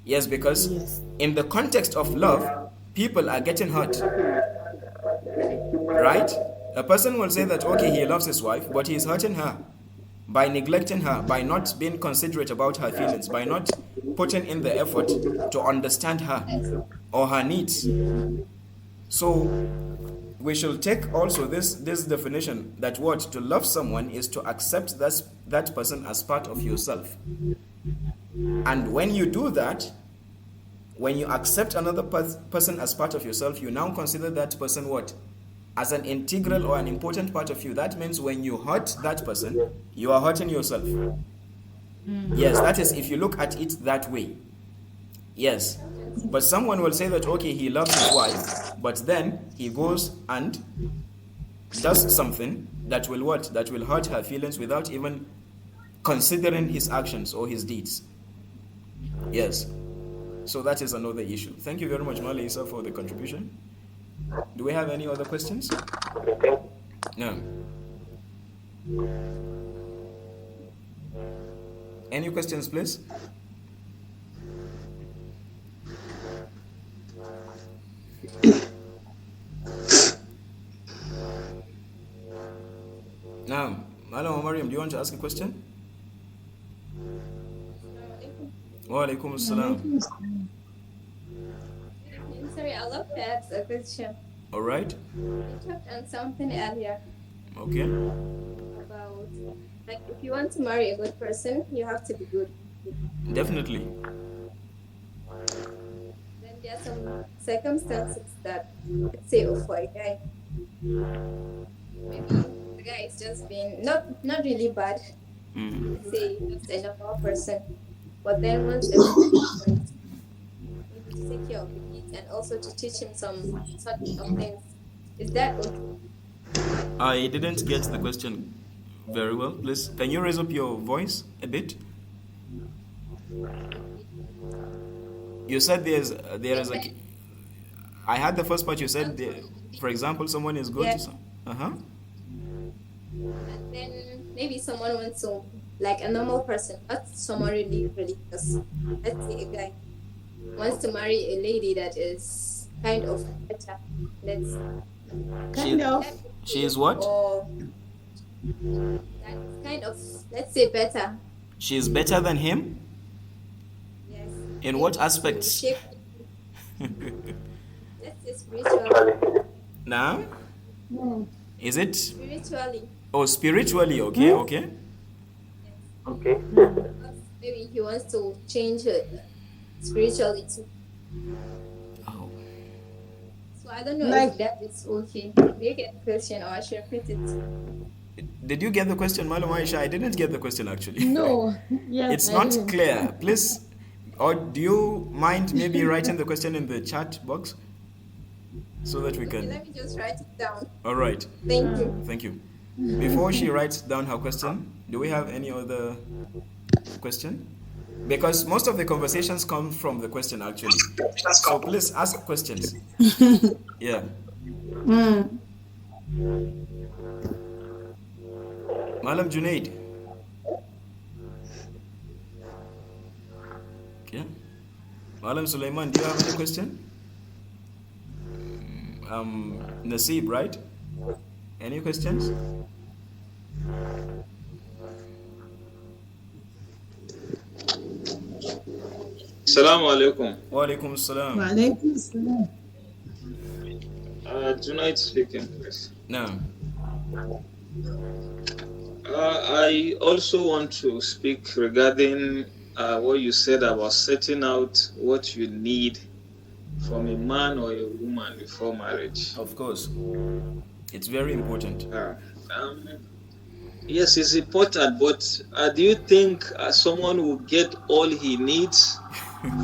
Yes, because Yes. in the context of love, people are getting hurt, right? A person will say that, okay, he loves his wife, but he is hurting her by neglecting her, by not being considerate about her feelings, by not putting in the effort to understand her or her needs. So we should take also this definition that what to love someone is to accept that person as part of yourself. And when you do that, when you accept another person as part of yourself, you now consider that person what? As an integral or an important part of you. That means when you hurt that person, you are hurting yourself. Yes, that is if you look at it that way. Yes. But someone will say that, okay, he loves his wife, but then he goes and does something that will what? That will hurt her feelings without even considering his actions or his deeds. Yes. So that is another issue. Thank you very much, Mala Isa, for the contribution. Do we have any other questions? No. Any questions, please? Now, Malam Mariam, do you want to ask a question? Wa alaikum assalam. Sorry, I love to ask a question. All right. You talked on something earlier Okay. about, like, if you want to marry a good person, you have to be good. Definitely. Then there are some circumstances that, let's say, for a guy, maybe the guy is just being not really bad. Let's say just a normal person, but then once maybe to take care of the kids and also to teach him some sort of things. Is that okay? I didn't get the question very well. Please, can you raise up your voice a bit? You said there is a. I had the first part. You said, for example, someone is good. Yeah. And then maybe someone wants to, like a normal person, not someone really religious. Let's say a guy wants to marry a lady that is kind of better. She is what? Or that is kind of, let's say, better. She is better than him? Yes. In what aspects? Let's say spiritually. Now? Is it? Spiritually. Oh, spiritually. Okay, okay. Yes. Okay. Maybe he wants to change her spiritually too. Oh. So I don't know if that is okay. Do you get the question or I should repeat it? Did you get the question, Malam Aisha? I didn't get the question actually. No. Yes, it's not clear. Please, or do you mind maybe writing the question in the chat box so that we can? Let me just write it down. All right. Thank you. Thank you. Before she writes down her question, do we have any other question? Because most of the conversations come from the question actually. So please ask questions. Yeah. Malam Junaid. Okay. Malam Sulaiman, do you have any question? Nasib, right? Any questions? Assalamu alaikum. Wa alaikum assalam. Wa alaikum assalam. Junaid speaking, please. No. I also want to speak regarding what you said about setting out what you need from a man or a woman before marriage. Of course. It's very important. Yes, it's important, but do you think someone will get all he needs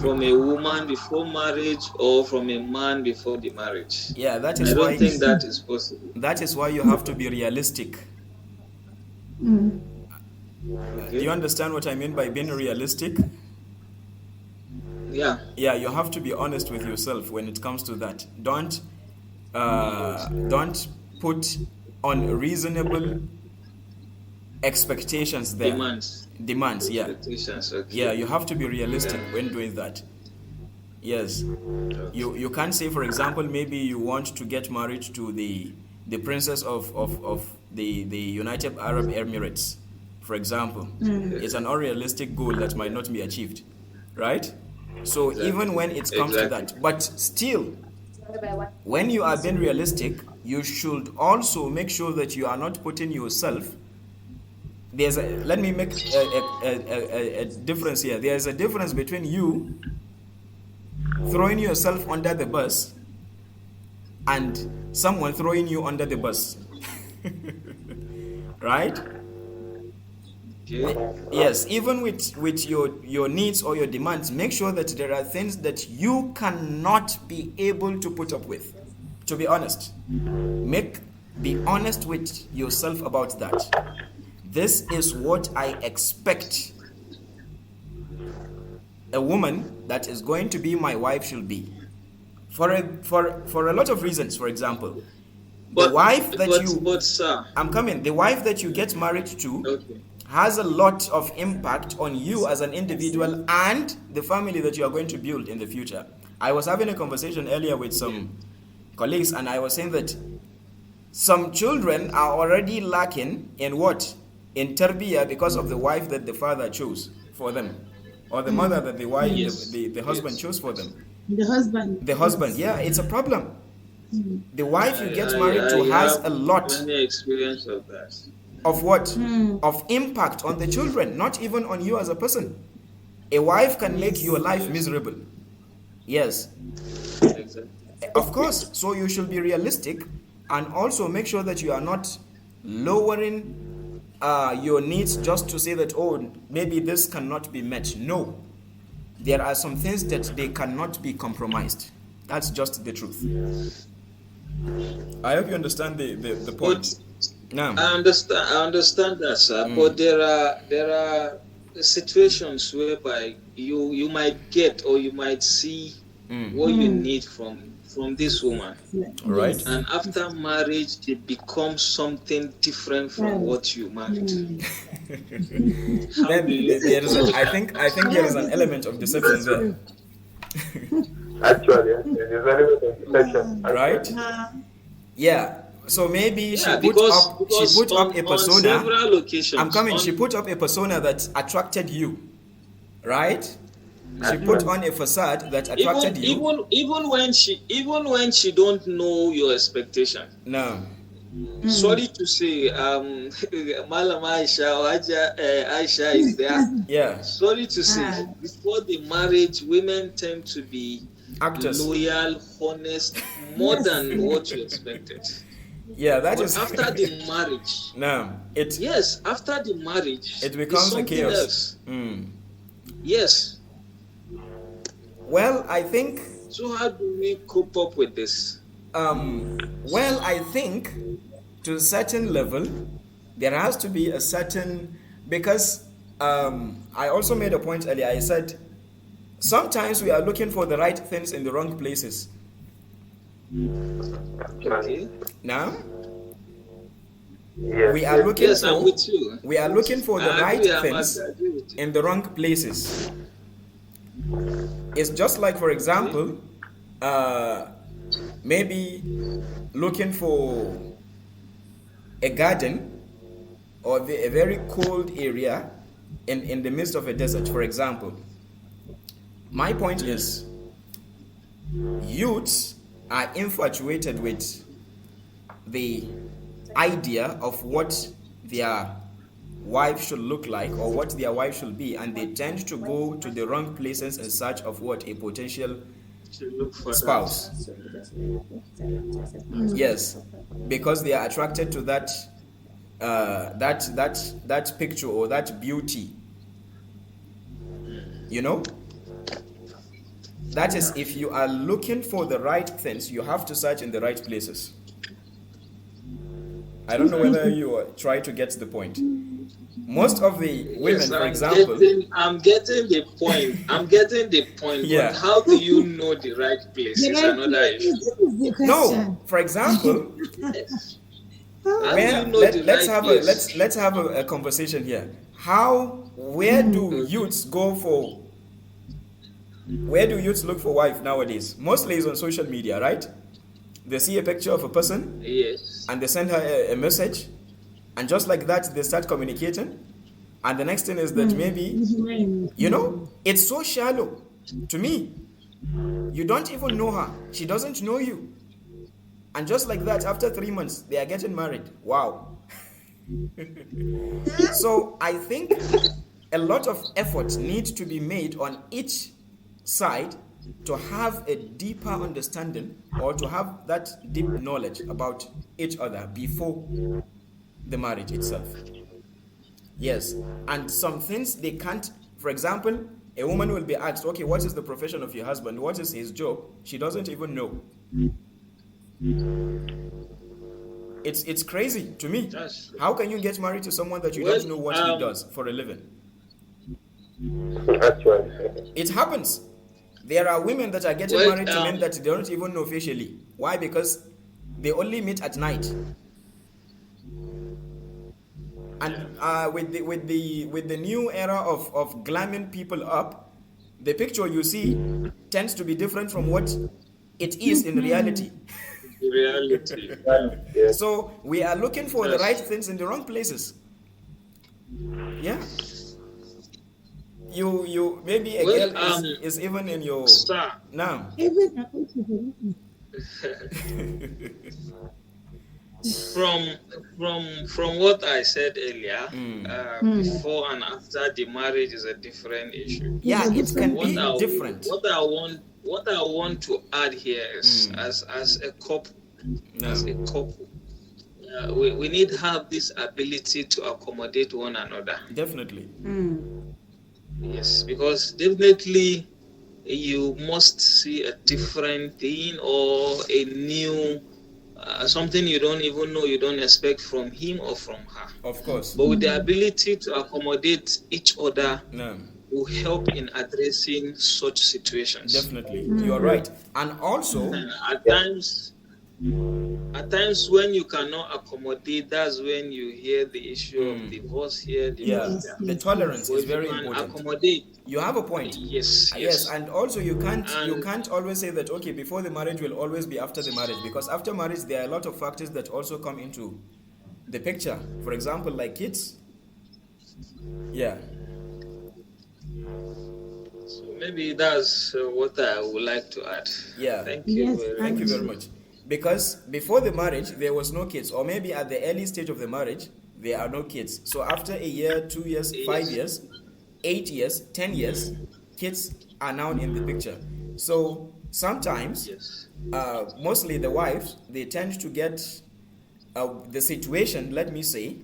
from a woman before marriage or from a man before the marriage? Yeah, that is I why. don't think that is possible. That is why you have to be realistic. Okay. Do you understand what I mean by being realistic? Yeah. Yeah, you have to be honest with yourself when it comes to that. Don't put unreasonable expectations there. Demands. Yeah. Expectations, okay. Yeah, you have to be realistic when doing that. Yes. You can't say, for example, maybe you want to get married to the princess of the United Arab Emirates, for example. It's an unrealistic goal that might not be achieved, right? So even when it comes to that, but still, when you are being realistic, you should also make sure that you are not putting yourself. Let me make a difference here. There is a difference between you throwing yourself under the bus and someone throwing you under the bus. Right? Yes, even with your needs or your demands, make sure that there are things that you cannot be able to put up with. To be honest, be honest with yourself about that. This is what I expect a woman that is going to be my wife should be. For a lot of reasons. For example, the wife that you get married to has a lot of impact on you as an individual and the family that you are going to build in the future. I was having a conversation earlier with some colleagues, and I was saying that some children are already lacking in what? In tarbiyah, because of the wife that the father chose for them, or the mother that the husband chose for them. The husband, yeah, it's a problem. The wife you get married to has a lot experience of that. Of what? Of impact on the children, not even on you as a person. A wife can make your life miserable. Yes. Exactly. Of course. So you should be realistic and also make sure that you are not lowering your needs just to say that, oh, maybe this cannot be met. No. There are some things that they cannot be compromised. That's just the truth. I hope you understand the point. No. I understand that, sir. But there are situations whereby you might get or you might see what you need from this woman. Right. And after marriage, it becomes something different from what you married. I think there is an element of deception there. Actually, there is an element of deception. Right? Yeah. So maybe she put up a persona. Several occasions, I'm coming. She put up a persona that attracted you, right? She put on a facade that attracted you. Even when she don't know your expectation. No. Sorry to say, Malam Aisha or Aisha is there. Yeah. Sorry to say, before the marriage, women tend to be Actors. loyal, honest, more than what you expected. Yeah, that But is. after the marriage. No, After the marriage, it becomes a chaos. Else. Yes. Well, I think. So how do we cope up with this? Well, I think to a certain level, there has to be a certain, because I also made a point earlier. I said sometimes we are looking for the right things in the wrong places. Okay. Now, Yes. we are looking Yes, for I'm with you. we are looking for the I right agree, I things agree with you. in the wrong places. It's just like, for example, maybe looking for a garden or a very cold area in the midst of a desert, for example. My point is, youths are infatuated with the idea of what their wife should look like or what their wife should be, and they tend to go to the wrong places in search of what? A potential To look for spouse. Yes, because they are attracted to that that picture or that beauty. You know? That is, if you are looking for the right things, you have to search in the right places. I don't know whether you try to get the point. Most of the women, Yes, for example, I'm getting the point. Yeah. But how do you know the right place? Is another issue. no. For example, How do where, you know the let's right have place? let's have a conversation here. Where do youths go for Where do youths look for wife nowadays? Mostly is on social media, right? They see a picture of a person Yes. and they send her a message, and just like that they start communicating. And the next thing is that maybe, it's so shallow to me. You don't even know her, she doesn't know you, and just like that, after 3 months they are getting married. Wow. So I think a lot of effort needs to be made on each side to have a deeper understanding, or to have that deep knowledge about each other before the marriage itself. Yes, and some things they can't. For example, a woman will be asked, okay, what is the profession of your husband? What is his job? She doesn't even know. It's crazy to me. How can you get married to someone that you don't know what he does for a living? Actually. It happens. There are women that are getting married to men that they don't even know facially. Why? Because they only meet at night. And with the new era of glamming people up, the picture you see tends to be different from what it is in reality. Reality. Yes. So we are looking for the right things in the wrong places. Yeah. You maybe a girl is even in your Sir, now. from what I said earlier, before and after the marriage is a different issue. Yeah, it can be different. What I want to add here is, as a couple, we need to have this ability to accommodate one another. Definitely. Yes, because definitely you must see a different thing, or a new something you don't even know, you don't expect from him or from her. Of course. But with the ability to accommodate each other, No. will help in addressing such situations. Definitely. You are right. And also, At times when you cannot accommodate, that's when you hear the issue of divorce here. the tolerance is very important. Accommodate. You have a point. Yes. Yes, and also you can't always say that, okay, before the marriage will always be after the marriage, because after marriage there are a lot of factors that also come into the picture. For example, like kids. Yeah. So maybe that's what I would like to add. Yeah. Thank you. Thank you very much. Because before the marriage there was no kids, or maybe at the early stage of the marriage there are no kids. So after a year, 2 years, 5 years, 8 years, 10 years, kids are now in the picture. So sometimes, mostly the wives, they tend to get the situation, let me say,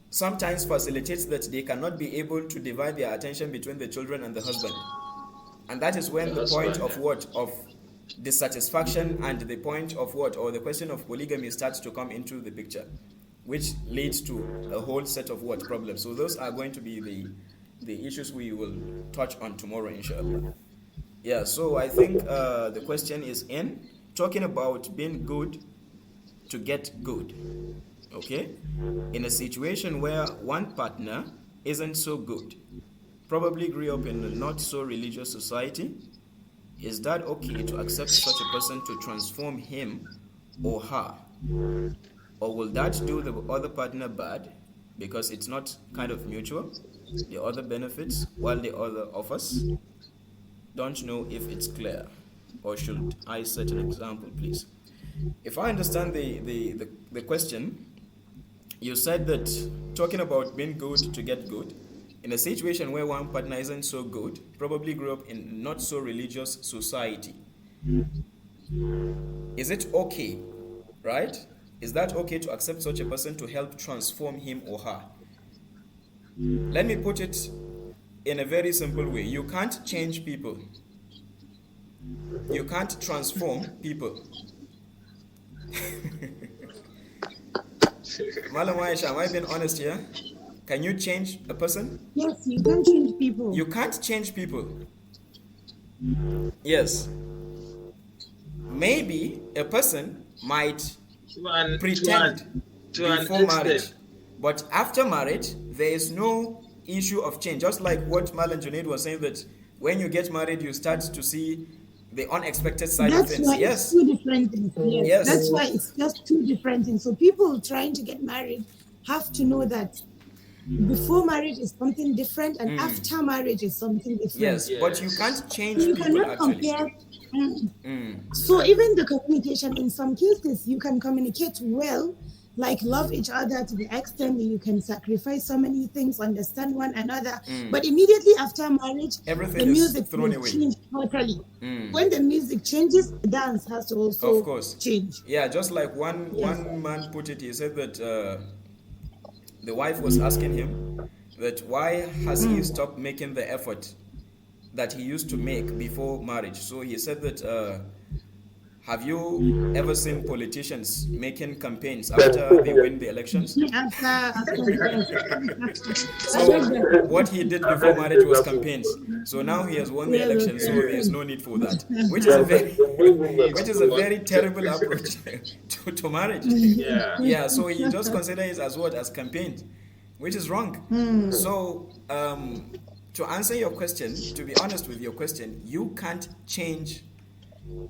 sometimes facilitates that they cannot be able to divide their attention between the children and the husband. And that is when the point of what? Of dissatisfaction, and the point of what? Or the question of polygamy starts to come into the picture, which leads to a whole set of what? Problems. So those are going to be the issues we will touch on tomorrow, inshallah. Yeah, so I think the question is in talking about being good to get good. Okay? In a situation where one partner isn't so good, probably grew up in a not so religious society, is that okay to accept such a person to transform him or her? Or will that do the other partner bad because it's not kind of mutual? The other benefits while the other offers? Don't know if it's clear. Or should I set an example, please? If I understand the question, you said that talking about being good to get good, in a situation where one partner isn't so good, probably grew up in not so religious society, is it okay, right? Is that okay to accept such a person to help transform him or her? Let me put it in a very simple way. You can't change people. You can't transform people. Malam Aisha, am I being honest here? Can you change a person? Yes, you can change people. You can't change people. Yes. Maybe a person might pretend before marriage, but after marriage, there is no issue of change. Just like what Malan Junaid was saying, that When you get married, you start to see the unexpected side of That's things. why Yes. it's two different things. Yes. Yes. That's why it's just two different things. So people trying to get married have to know that before marriage is something different and after marriage is something different. Yes, but you can't change You people cannot actually. compare. So even the communication, in some cases, you can communicate well, like love each other to the extent that you can sacrifice so many things, understand one another. But immediately after marriage, Everything the is music thrown will away. change totally. When the music changes, the dance has to also Of course. change. Yeah, just like one man put it, he said that the wife was asking him that why has he stopped making the effort that he used to make before marriage. So he said that have you ever seen politicians making campaigns after they win the elections? So what he did before marriage was campaigns. So now he has won the election, so there's no need for that, which is a very terrible approach to marriage. Yeah. So he just considers it as what, as campaigns, which is wrong. So to answer your question, to be honest with your question, you can't change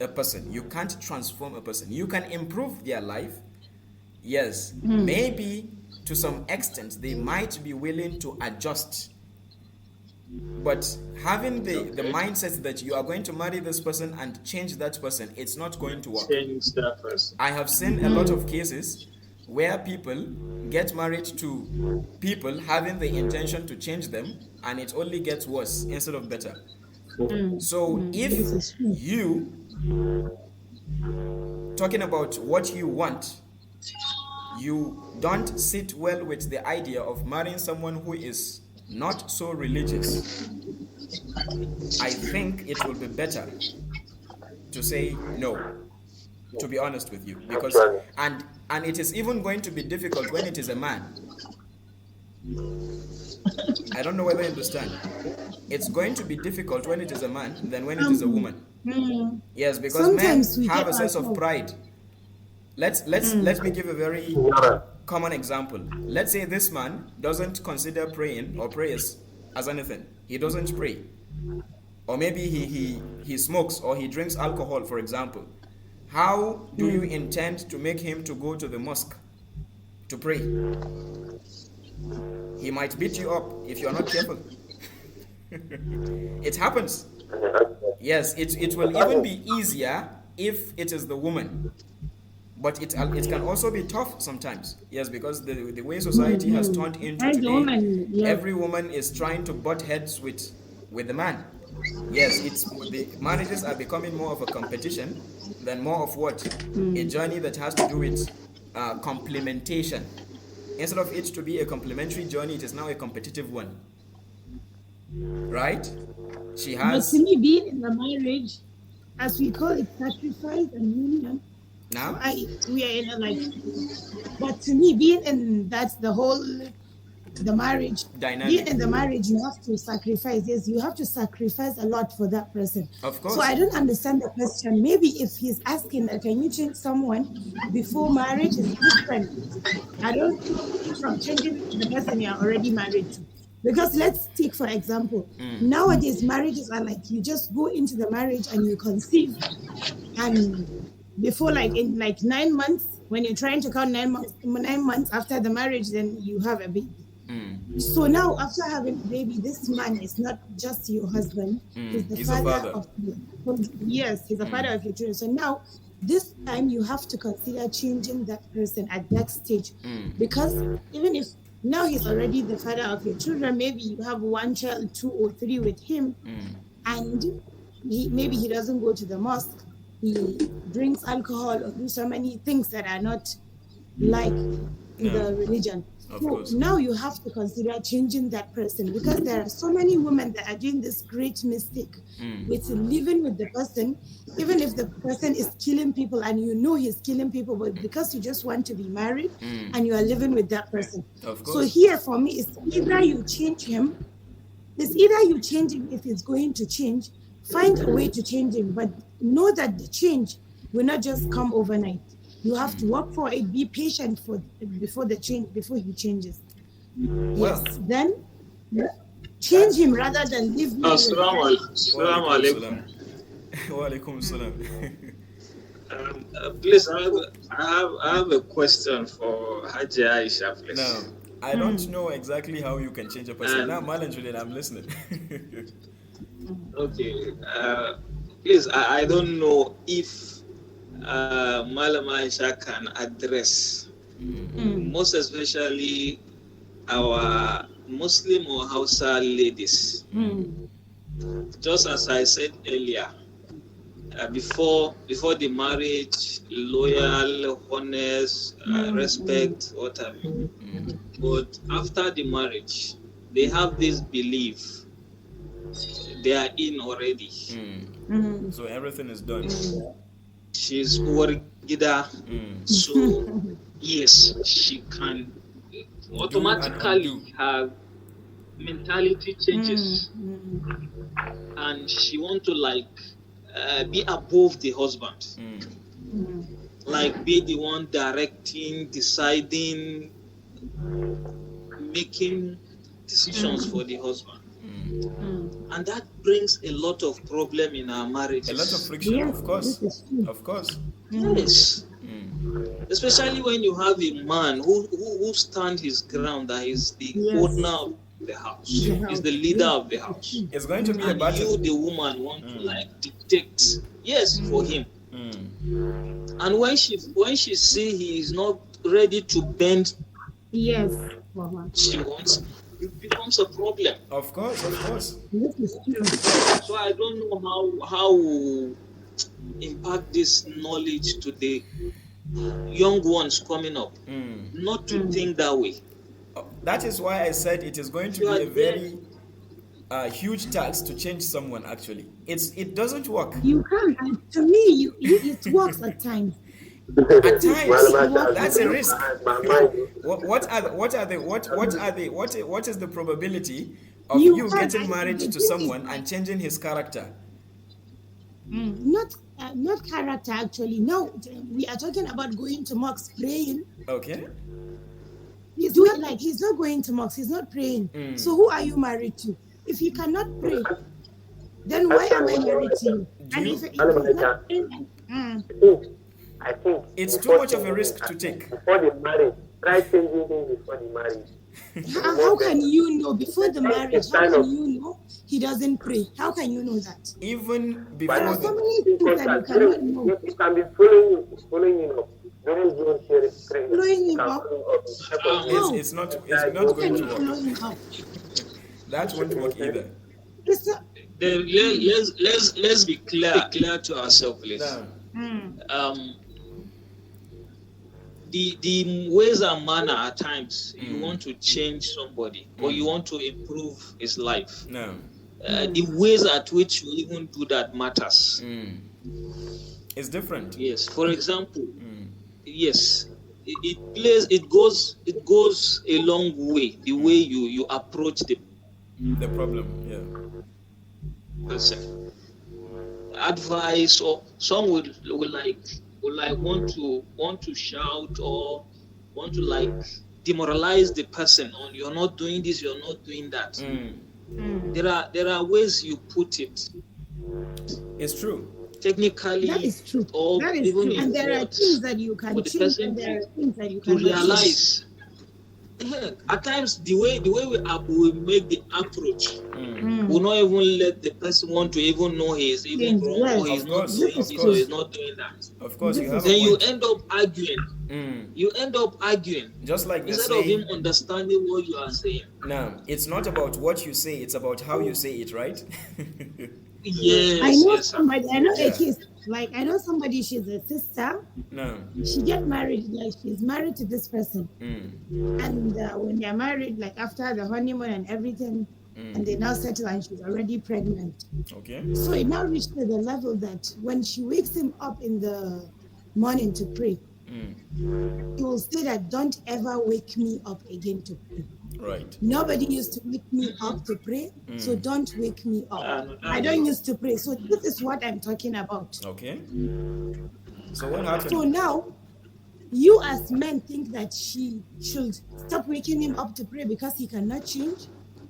a person. You can't transform a person. You can improve their life. Yes, maybe to some extent they might be willing to adjust. But having the mindset that you are going to marry this person and change that person, it's not going to work. Change that person. I have seen a lot of cases where people get married to people having the intention to change them, and it only gets worse instead of better. So if you, talking about what you want, you don't sit well with the idea of marrying someone who is not so religious, I think it will be better to say no, to be honest with you, because and it is even going to be difficult when it is a man. I don't know whether you understand. It's going to be difficult when it is a man than when it is a woman. Yes, because Sometimes men we have get a sense of ourselves- pride. Let me give a very common example. Let's say this man doesn't consider praying or prayers as anything. He doesn't pray. Or maybe he smokes or he drinks alcohol, for example. How do you intend to make him to go to the mosque to pray? He might beat you up if you're not careful. It happens. Yes, it will even be easier if it is the woman. But it can also be tough sometimes. Yes, because the way society has turned into As a today, woman, yes. every woman is trying to butt heads with the man. Yes, the marriages are becoming more of a competition than more of what? A journey that has to do with complementation. Instead of it to be a complementary journey, it is now a competitive one. Right? She But has to me, being in the marriage, as we call it, sacrifice and union, now. we are in a like. But to me, being in the marriage, Dynamic. being in the marriage, you have to sacrifice. Yes, you have to sacrifice a lot for that person. Of course. So I don't understand the question. Maybe if he's asking, can you change someone before marriage, is different. I don't think from changing the person you're already married to. Because let's take, for example, nowadays marriages are like you just go into the marriage and you conceive, and before in 9 months, when you're trying to count 9 months after the marriage, then you have a baby. So now after having a baby, this man is not just your husband; he's the He's a father father. of yes, he's the father of your children. So now this time you have to consider changing that person at that stage, because even if now he's already the father of your children, maybe you have one child, 2 or 3 with him, and maybe he doesn't go to the mosque, he drinks alcohol or do so many things that are not like the religion. Of So course. now you have to consider changing that person, because there are so many women that are doing this great mistake with living with the person, even if the person is killing people and you know he's killing people, but because you just want to be married and you are living with that person. Of So course. here for me, it's either you change him, if he's going to change, find a way to change him, but know that the change will not just come overnight. You have to work for it, be patient before he changes. Well, Yes, then change him rather than leave me. Assalamu Wa alaikum. salam. Wa alaikum salam. Please, I have a question for Haji Aisha, please. Now, I don't know exactly how you can change a person. Now, Um, Malan Julian, I'm listening. Okay. Please, I don't know if Malam Aisha can address, most especially our Muslim or Hausa ladies. Just as I said earlier, before the marriage, loyal, honest, respect, what have you. But after the marriage, they have this belief they are in already. So everything is done. She's Uwargida, so yes, she can automatically her mentality changes, and she want to be above the husband, like be the one directing, deciding, making decisions for the husband. And that brings a lot of problem in our marriages. A lot of friction, Yes, of course. this is true. Of course. Yes. Especially when you have a man who stand his ground, that is the owner of the house, is the leader of the house. It's going to be a And battle. you, the woman, want to dictate, yes, for him. And when she see he is not ready to bend, Yes. she wants, it becomes a problem. Of course, of course. This is true. So I don't know how we impact this knowledge to the young ones coming up, not to think that way. That is why I said it is going to be a very huge task to change someone. Actually, it doesn't work. You can. And to me, it works at times. At times, that's a risk. What is the probability of you getting married to someone and changing his character? Not character actually. No, we are talking about going to mosque praying. Okay. He's not going to mosque. He's not praying. So who are you married to? If you cannot pray, then why am I married to you? And if he's not praying, I think it's too much of a risk to take. Before the marriage, try changing him before the marriage. how can you know before the marriage? How can you know he doesn't pray? How can you know that? Even There before are so the, many things that you cannot know. You can be following him up. During June, Following him up? it's not How going can to you follow work. him up? That won't work either. It's not, Then let's be clear to ourselves, please. No. The ways and manner at times you want to change somebody or you want to improve his life. No. The ways at which you even do that matters. It's different. Yes. For example, yes, it goes a long way. The way you approach the problem. Yeah. person. Advice, or some will want to shout or want to demoralize the person on you're not doing this, you're not doing that. There are ways you put it. It's true. Technically, that is true. or That is even true. And there are things that you can for the change, person and there are things that you to cannot change. realize. At times, the way we make the approach, will not even let the person want to even know he is even wrong, Yes. or he's Of not course, doing of this, or course. he's not doing that. Of course, you have Then a you point. end up arguing. You end up arguing Just like the instead of him saying, understanding what you are saying. no, it's not about what you say, it's about how you say it, right? Yes, I know yes, sir. somebody, I know Yeah. a case, I know somebody, she's a sister. No. She get married, she's married to this person. And when they're married, after the honeymoon and everything, and they now settle and she's already pregnant. Okay. So it now reached to the level that when she wakes him up in the morning to pray, he will say that don't ever wake me up again to pray. Right. Nobody used to wake me up to pray, so don't wake me up. no, I don't used to pray. So this is what I'm talking about. Okay. So what happened? So now, you as men think that she should stop waking him up to pray because he cannot change,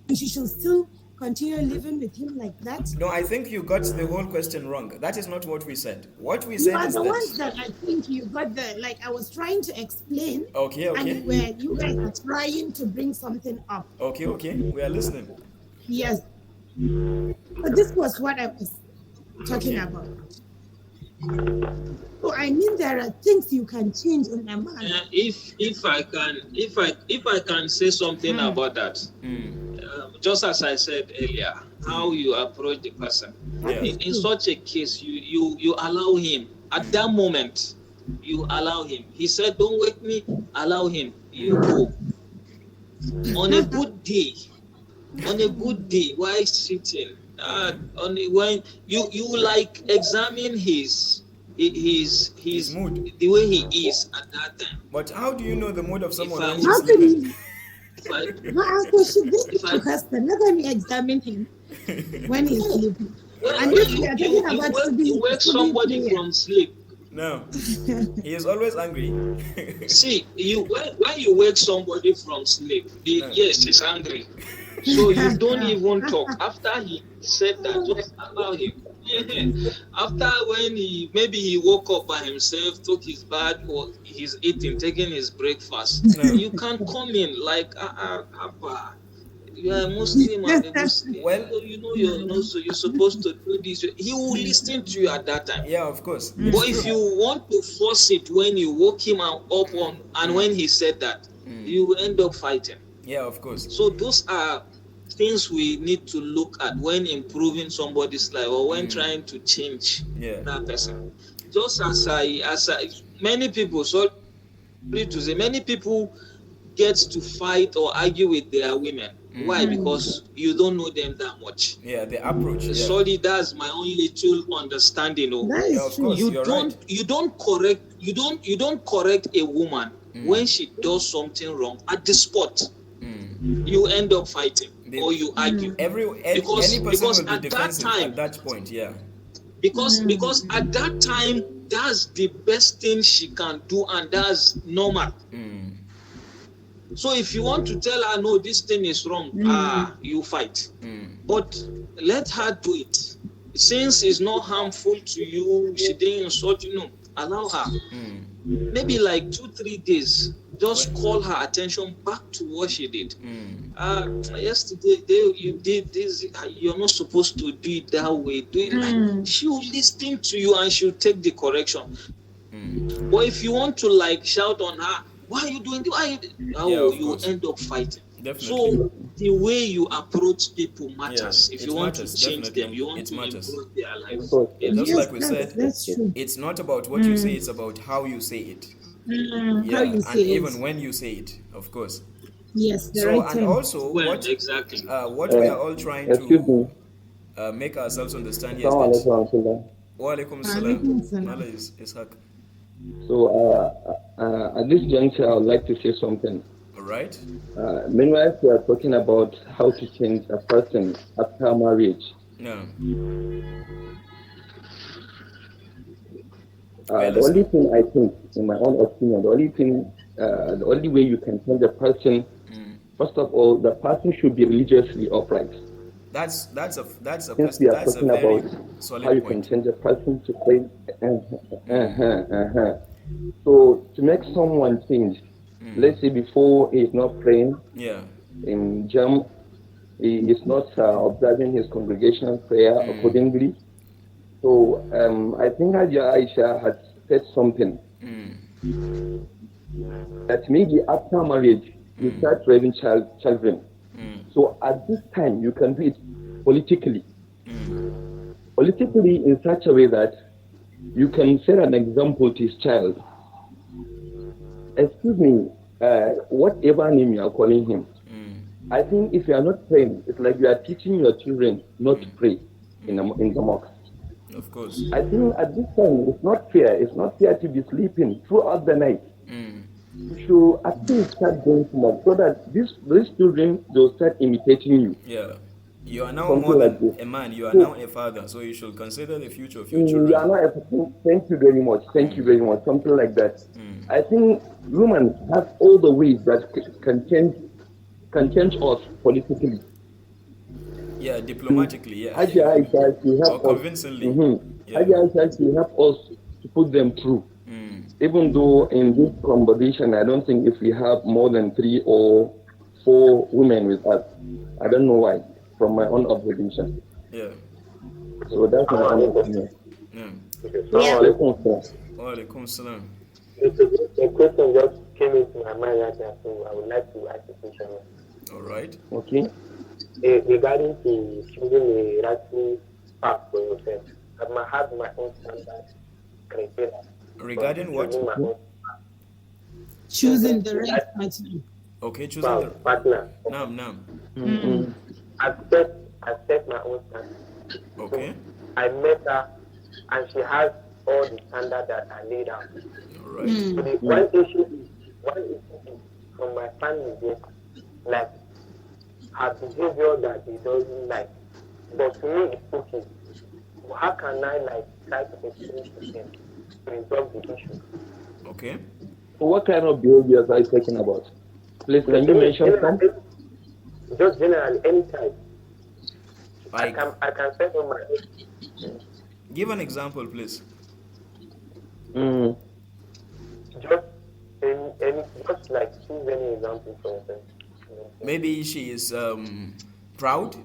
and she should still continue living with him like that? No, I think you got the whole question wrong. That is not what we said. What we You said are is the ones that. that I think you got the, like I was trying to explain, Okay, and okay. you guys are trying to bring something up. Okay, okay. We are listening. Yes. So this was what I was talking Okay. about. So I mean, there are things you can change in a man. If I can say something about that, just as I said earlier, how you approach the person. Yeah. In such a case, you allow him at that moment. You allow him. He said, "Don't wake me." Allow him. You go. On a good day, while sitting, when you like examine his mood, the way he is at that time. But how do you know the mood of someone I when he's How can sleeping? you? Uncle should this to husband. Let me examine him when he's sleeping. And if we are talking about you wake somebody from sleep. No, he is always angry. See, when you wake somebody from sleep, yes, he's angry. So you don't even talk. After he said that, just allow him. After when maybe he woke up by himself, took his bath, or he's eating, taking his breakfast, you can come in like, Abba, you are a Muslim, I'm a Muslim. Well, so you're supposed to do this. He will listen to you at that time. Yeah, of course. But if you want to force it when you woke him up on, and when he said that, you will end up fighting. Yeah, of course. So those are things we need to look at when improving somebody's life or when trying to change that person. Just as many people, sorry to say, many people get to fight or argue with their women. Why? Because you don't know them that much. Yeah, the approach. Yeah. Sorry, that's my own little understanding. That is of course, you don't correct a woman when she does something wrong at the spot. You end up fighting or you argue. Any person will be defensive at that point. Yeah. Because at that time, that's the best thing she can do, and that's normal. So if you want to tell her, no, this thing is wrong, you fight. But let her do it. Since it's not harmful to you, she didn't insult you, no, allow her. Maybe like 2-3 days, just call her attention back to what she did. Yesterday, you did this, you're not supposed to do it that way. Do it like, she will listen to you and she'll take the correction. But if you want to like shout on her, why are you doing this? You end up fighting. Definitely. So the way you approach people matters. If you want to change definitely. them, you want to improve their life. Just like we said, that's true. it's not about what you say, it's about how you say it. How you say it. Even when you say it, of course. Yes, the So, right and time. also, what we are all trying to make ourselves understand is that. Wa alaikum salam. Allah is Ishaq. So, at this juncture, I would like to say something. All right. Meanwhile, we are talking about how to change a person after marriage. No. The only thing I think, in my own opinion, the only way you can change a person, first of all, the person should be religiously upright. That's a Since we are talking very about solid how you point. can change a person to pray. So to make someone change, let's say before he is not praying in Jam, he is not observing his congregational prayer accordingly. So I think Aisha had said something that maybe after marriage you start raising children. So at this time you can do it politically. Politically in such a way that you can set an example to his child. Excuse me, whatever name you are calling him. I think if you are not praying, it's like you are teaching your children not to pray in the mosque. Of course. I think at this time it's not fair. It's not fair to be sleeping throughout the night. You should at least start going to mosque so that these children will start imitating you. Yeah. You are now Something more like than this. a man. You are now a father. So you should consider the future of your children. You are not a, thank you very much. Thank you very much. Something like that. I think women have all the ways that can change us politically. Yeah, diplomatically, yeah. Haja Aisha, she Or helped us. convincingly. Yeah. Haja Aisha, she helped us to put them through. Even though in this conversation, I don't think if we have more than 3 or 4 women with us, I don't know why, from my own observation. Yeah. So that's my own opinion. Yeah. Walaikum salam. A question just came into my mind right now, so I would like to ask the question. All right. Okay. Regarding to choosing a rightful path for yourself, I might have my own standard criteria. Regarding what? Choosing the right partner. Okay, choosing the partner. No. I set my own standard. Okay. So I met her, and she has all the standards that I laid out. All right. So the one issue is from my family is like her behavior that he doesn't like. But to me, it's okay. How can I try to explain to him to resolve the issue? Okay. So what kind of behaviors are you talking about? Please, can you mention some? Just generally, anytime. Like, I can say on my own. Give an example, please. Just choose any example for instance. Maybe she is proud,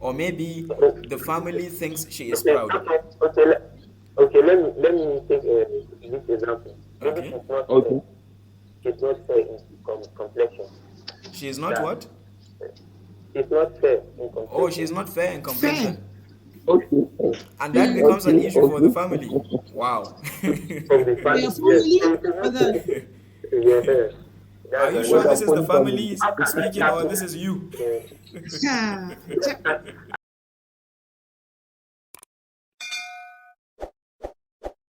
or maybe the family thinks she is proud. Okay. Let me take this example. Maybe she's not fair in complexion. She is not what? She's not fair in complexion. Oh, she's not fair in complexion. Okay. And that becomes an issue for the family. Wow. From the family? Yeah. Are you sure this is the family speaking, or this is you?